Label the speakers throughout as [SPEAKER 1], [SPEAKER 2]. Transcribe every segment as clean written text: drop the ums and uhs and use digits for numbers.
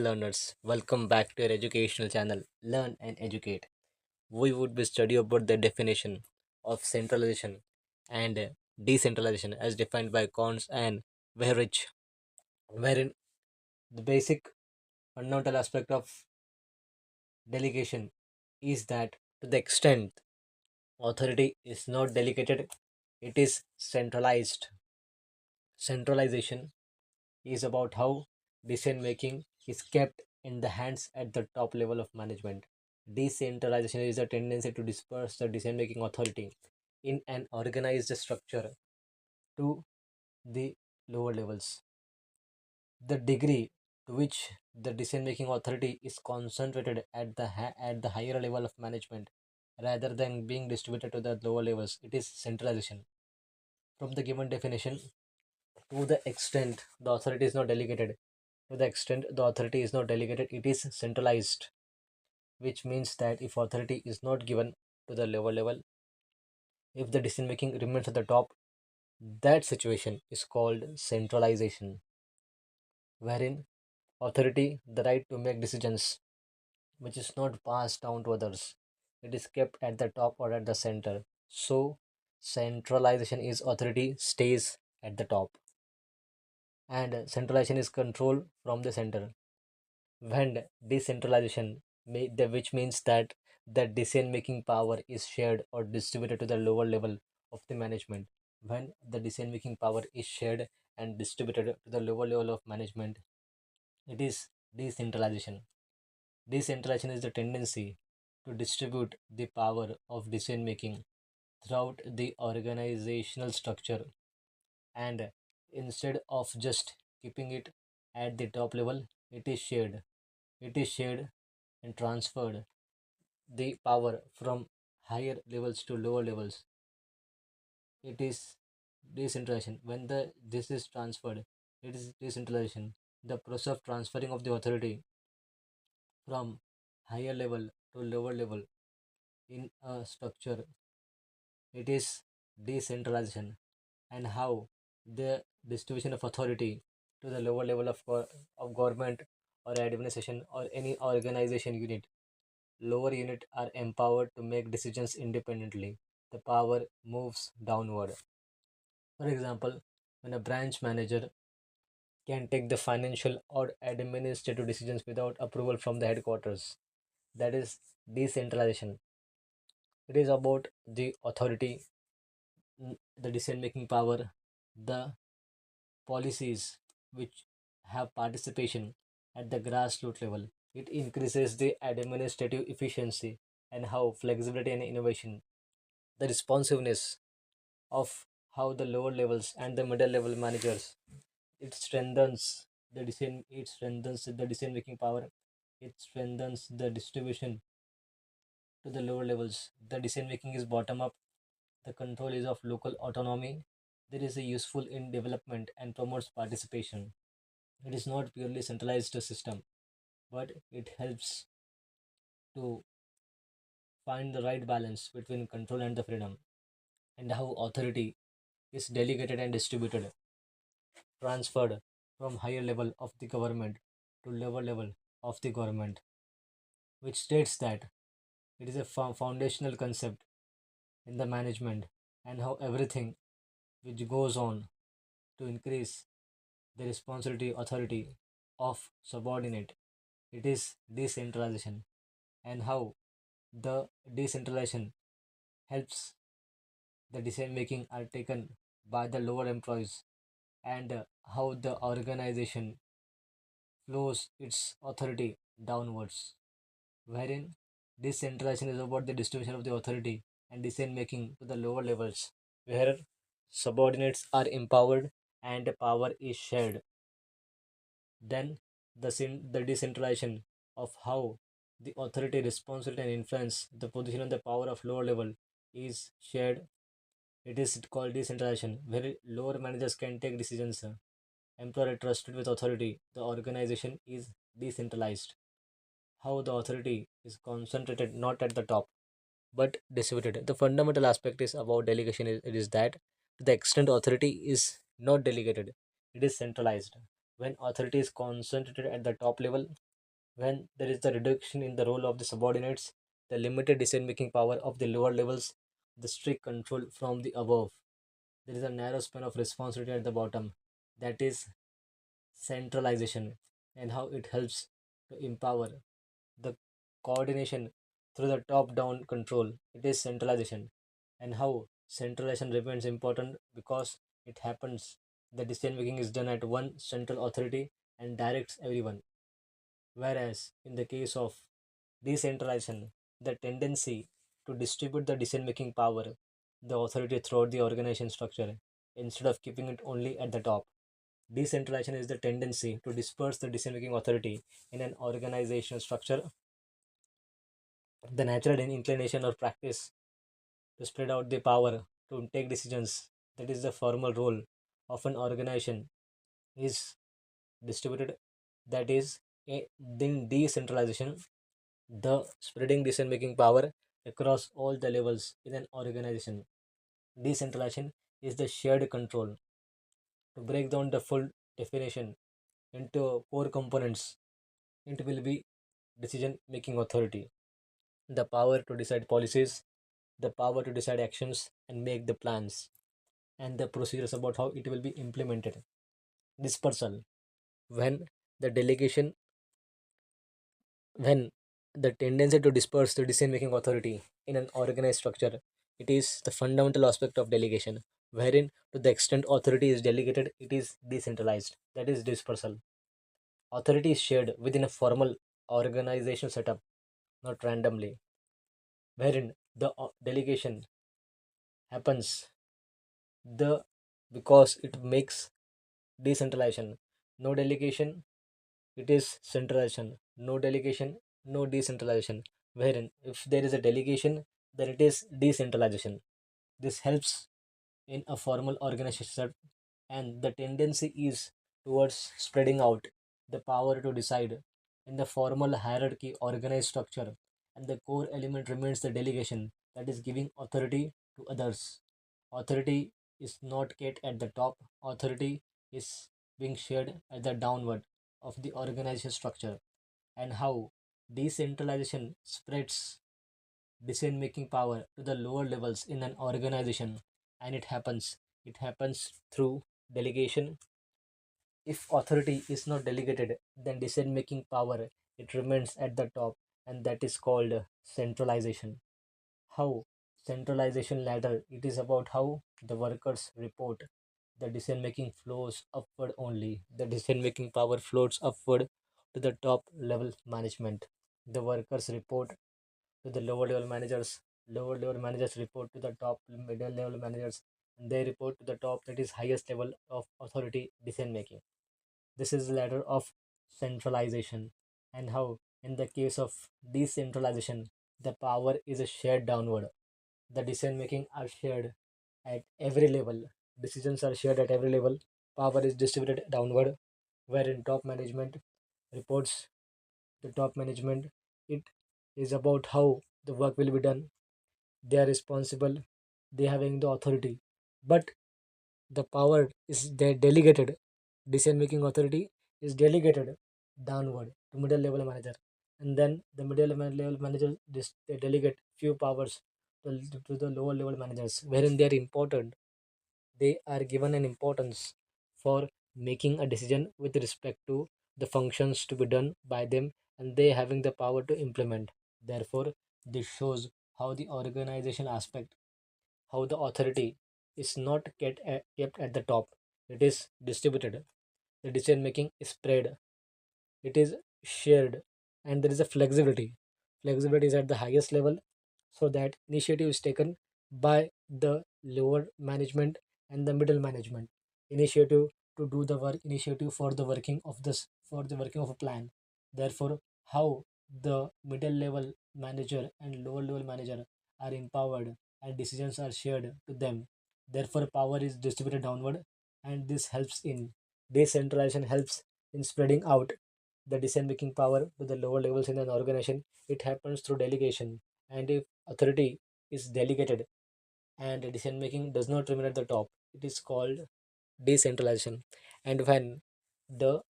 [SPEAKER 1] learners, welcome back to your educational channel Learn and Educate. We would be study about the definition of centralization and decentralization as defined by Koontz and Weihrich, wherein the basic fundamental aspect of delegation is that to the extent authority is not delegated, it is centralized. Centralization is about how decision making is kept in the hands at the top level of management. Decentralization is a tendency to disperse the decision making authority in an organized structure to the lower levels. The degree to which the decision making authority is concentrated at at the higher level of management rather than being distributed to the lower levels, it is centralization. From the given definition, to the extent the authority is not delegated, to the extent the authority is not delegated, it is centralized, which means that if authority is not given to the lower level, if the decision making remains at the top, that situation is called centralization, wherein authority, the right to make decisions, which is not passed down to others, it is kept at the top or at the center. So, centralization is authority stays at the top, and centralization is control from the center. When decentralization, which means that the decision making power is shared or distributed to the lower level of the management. When the decision making power is shared and distributed to the lower level of management, it is decentralization. Decentralization is the tendency to distribute the power of decision making throughout the organizational structure, and instead of just keeping it at the top level, it is shared. It is shared and transferred the power from higher levels to lower levels. It is decentralization. When the this is transferred, it is decentralization. The process of transferring of the authority from higher level to lower level in a structure, it is decentralization. And how the distribution of authority to the lower level of, of government or administration or any organization unit, lower unit are empowered to make decisions independently. The power moves downward. For example, when a branch manager can take the financial or administrative decisions without approval from the headquarters, that is decentralization. It is about the authority, the decision making power, the policies which have participation at the grassroots level. It increases the administrative efficiency and how flexibility and innovation, the responsiveness of how the lower levels and the middle level managers, it strengthens the decision making power, it strengthens the distribution to the lower levels. The decision making is bottom up, the control is of local autonomy. There is a useful in development and promotes participation. It is not purely centralized system, but it helps to find the right balance between control and the freedom, and how authority is delegated and distributed, transferred from higher level of the government to lower level of the government, which states that it is a foundational concept in the management, and how everything which goes on to increase the responsibility authority of subordinate, it is decentralization. And how the decentralization helps the decision making are taken by the lower employees, and how the organization flows its authority downwards, wherein decentralization is about the distribution of the authority and decision making to the lower levels, where subordinates are empowered and power is shared. Then the decentralization of how the authority, responsibility, and influence the position and the power of lower level is shared. It is called decentralization, where lower managers can take decisions. Employer trusted with authority. The organization is decentralized. How the authority is concentrated not at the top but distributed. The fundamental aspect is about delegation it is that to the extent authority is not delegated, it is centralized. When authority is concentrated at the top level, When there is the reduction in the role of the subordinates, the limited decision making power of the lower levels, the strict control from the above, there is a narrow span of responsibility at the bottom. That is centralization, and how it helps to empower the coordination through the top down control. It is centralization, and how centralization remains important because it happens, the decision making is done at one central authority and directs everyone. Whereas in the case of decentralization, the tendency to distribute the decision making power, the authority throughout the organization structure, instead of keeping it only at the top. Decentralization is the tendency to disperse the decision making authority in an organizational structure, the natural inclination or practice to spread out the power to take decisions. That is the formal role of an organization is distributed. That is, then decentralization, the spreading decision making power across all the levels in an organization. Decentralization is the shared control. To break down the full definition into core components, it will be decision making authority, the power to decide policies, the power to decide actions and make the plans, and the procedures about how it will be implemented. Dispersal, when the delegation, when the tendency to disperse the decision making authority in an organized structure, it is the fundamental aspect of delegation, wherein to the extent authority is delegated, it is decentralized. That is dispersal. Authority is shared within a formal organizational setup, not randomly, wherein the delegation happens the because it makes decentralization. No delegation, it is centralization. No delegation, no decentralization. Wherein if there is a delegation, then it is decentralization. This helps in a formal organization, and the tendency is towards spreading out the power to decide in the formal hierarchy organized structure, and the core element remains the delegation, that is giving authority to others. Authority is not kept at the top, authority is being shared at the downward of the organization structure. And how decentralization spreads decision making power to the lower levels in an organization, and it happens through delegation. If authority is not delegated, then decision making power, it remains at the top, and that is called centralization. How centralization ladder, it is about how the workers report, the decision making flows upward only, the decision making power floats upward to the top level management. The workers report to the lower level managers, lower level managers report to the top middle level managers, and they report to the top, that is highest level of authority decision making. This is the ladder of centralization. And how in the case of decentralization, the power is shared downward, the decision making are shared at every level, decisions are shared at every level, power is distributed downward, wherein top management reports the top management. It is about how the work will be done. They are responsible, they having the authority, but the power is they delegated. Decision making authority is delegated downward to middle level manager, and then the level manager they delegate few powers to the lower level managers, wherein they are important. They are given an importance for making a decision with respect to the functions to be done by them, and they having the power to implement. Therefore, this shows how the organization aspect, how the authority is not kept at the top, it is distributed, the decision making is spread, it is shared, and there is a flexibility is at the highest level, so that initiative is taken by the lower management and the middle management. Initiative to do the work, initiative for the working of this, for the working of a plan. Therefore, how the middle level manager and lower level manager are empowered and decisions are shared to them. Therefore, power is distributed downward, and this helps in decentralization, helps in spreading out the decision making power to the lower levels in an organization. It happens through delegation, and if authority is delegated and decision making does not remain at the top, it is called decentralization. And when the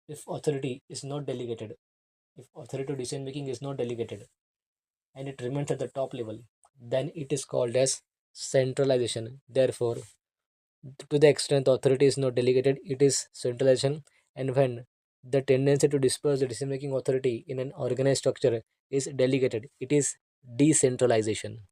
[SPEAKER 1] if authority is not delegated, If authority to decision making is not delegated and it remains at the top level, then it is called as centralization. Therefore, to the extent authority is not delegated, it is centralization. And when the tendency to disperse the decision making authority in an organized structure is delegated, it is decentralization.